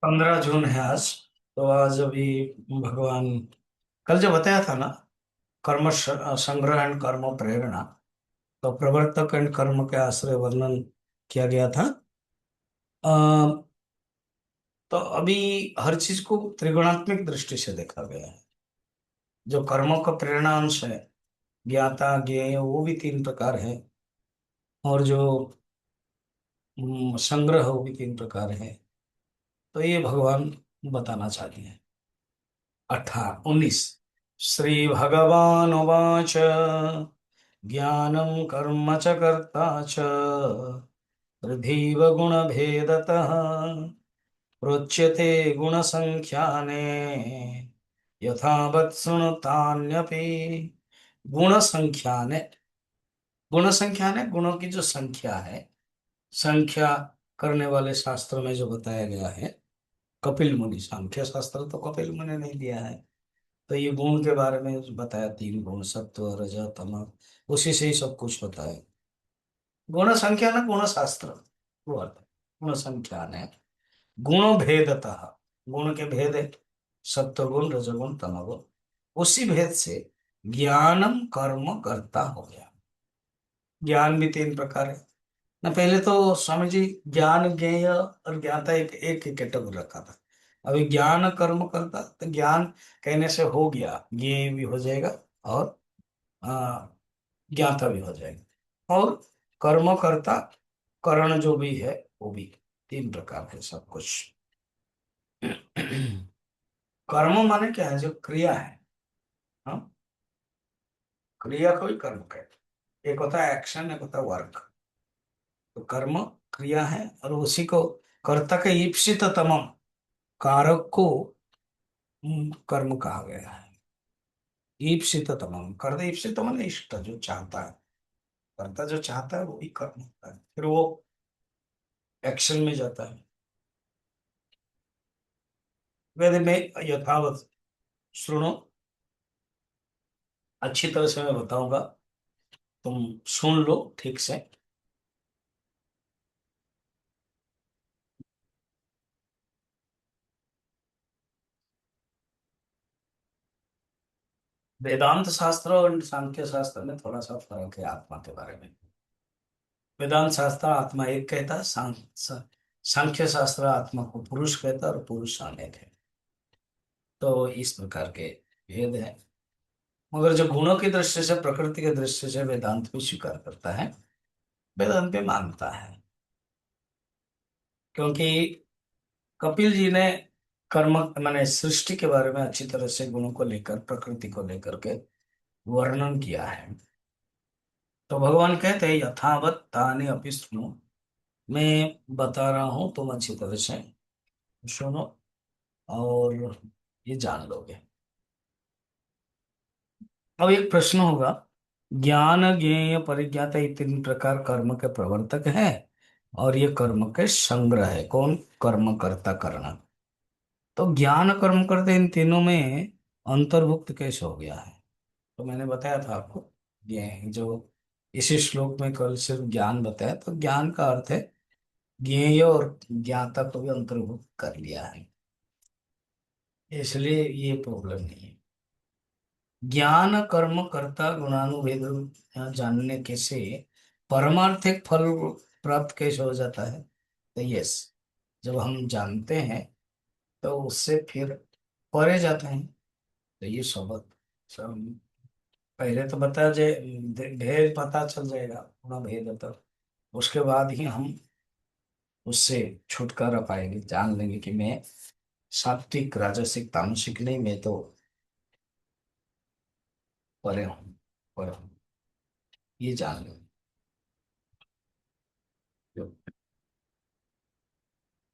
15 जून है आज। तो आज अभी भगवान कल जो बताया था ना, संग्रह एंड कर्म प्रेरणा। तो प्रवर्तक एंड कर्म के आश्रय वर्णन किया गया था। अ, तो अभी हर चीज को त्रिगुणात्मक दृष्टि से देखा गया है। जो कर्मों का प्रेरणा अंश है, ज्ञाता ज्ञेय, वो भी 3 प्रकार है। और जो संग्रह, वो भी 3 प्रकार है। तो ये भगवान बताना चाहते हैं। 19 श्री भगवान उवाच ज्ञानं कर्म च कर्ता च तथैव गुणभेदतः प्रोच्यते गुणसंख्याने यथावत् शृणुतान्यपि। गुण संख्याने, गुण संख्याने, गुणों की जो संख्या है, संख्या करने वाले शास्त्र में जो बताया गया है, कपिल मुनि, सांख्य शास्त्र तो कपिल मुनि ने दिया है। तो ये गुण के बारे में बताया, 3 गुण, सत्व रज तम, उसी से ही सब कुछ होता है। गुण संख्या न गुण शास्त्र, वो अर्थ है। गुण संख्या ने गुण भेदतः, गुण के भेद है, सत्व गुण, रजगुण, तमगुण। उसी भेद से ज्ञानम कर्म करता हो गया। ज्ञान भी 3 प्रकार है ना। पहले तो स्वामी जी ज्ञान ज्ञेय और ज्ञाता एक एक ही कैटेगरी रखा था। अभी ज्ञान कर्म करता, तो ज्ञान कहने से हो गया, ज्ञेय भी हो जाएगा और आ, ज्ञाता भी हो जाएगा। और कर्म कर्ता, करण जो भी है वो भी 3 प्रकार है सब कुछ। कर्म माने क्या है? जो क्रिया है। हाँ, क्रिया को ही कर्म कहते हैं। एक होता है एक्शन, एक होता है वर्क। तो कर्म क्रिया है, और उसी को कर्ता के ईप्सित तमम, कारक को कर्म कहा गया है। ईप्सित तमम, कर्ता ईप्सित मन इष्ट, जो चाहता है। कर्ता जो चाहता है वो ही कर्म होता है, फिर वो एक्शन में जाता है। वेद में यथावत सुनो, अच्छी तरह से मैं बताऊंगा, तुम सुन लो ठीक से। वेदांत शास्त्र और सांख्य शास्त्र में थोड़ा सा फर्क है आत्मा के बारे में। वेदांत शास्त्र आत्मा एक कहता है, सांख्य शास्त्र आत्मा को पुरुष कहता है, और पुरुष अनेक है। तो इस प्रकार के भेद है। मगर जो गुणों की दृष्टि से, प्रकृति की दृष्टि से वेदांत भी स्वीकार करता है, वेदांत भी मानता है। क्योंकि कपिल जी ने कर्म माने सृष्टि के बारे में अच्छी तरह से गुणों को लेकर, प्रकृति को लेकर के वर्णन किया है। तो भगवान कहते हैं यथावत तानि अपि शृणु, मैं बता रहा हूं, तुम अच्छी तरह से सुनो और ये जान लोगे। अब एक प्रश्न होगा, ज्ञान ज्ञेय परिज्ञाता, ये 3 प्रकार कर्म के प्रवर्तक है, और ये कर्म के संग्रह है। कौन? कर्म करता करना। तो ज्ञान कर्म करते, इन तीनों में अंतर्भुक्त कैसे हो गया है? तो मैंने बताया था आपको, ये जो इसी श्लोक में कल सिर्फ ज्ञान बताया, तो ज्ञान का अर्थ है ज्ञेय और ज्ञाता को भी अंतर्भुक्त कर लिया है। इसलिए ये प्रॉब्लम नहीं है। ज्ञान कर्म कर्ता गुणानुभेद जानने के से परमार्थिक फल प्राप्त कैसे हो जाता है? तो यस, जब हम जानते हैं तो उससे फिर परे जाते हैं। तो ये सब पहले तो बता जे, भेद पता चल जाएगा, पूरा भेद है, तो उसके बाद ही हम उससे छुटकारा पाएंगे, जान लेंगे कि मैं सात्विक, राजसिक, तामसिक नहीं, मैं तो परे हूँ, पर हूँ, ये जान लेंगे।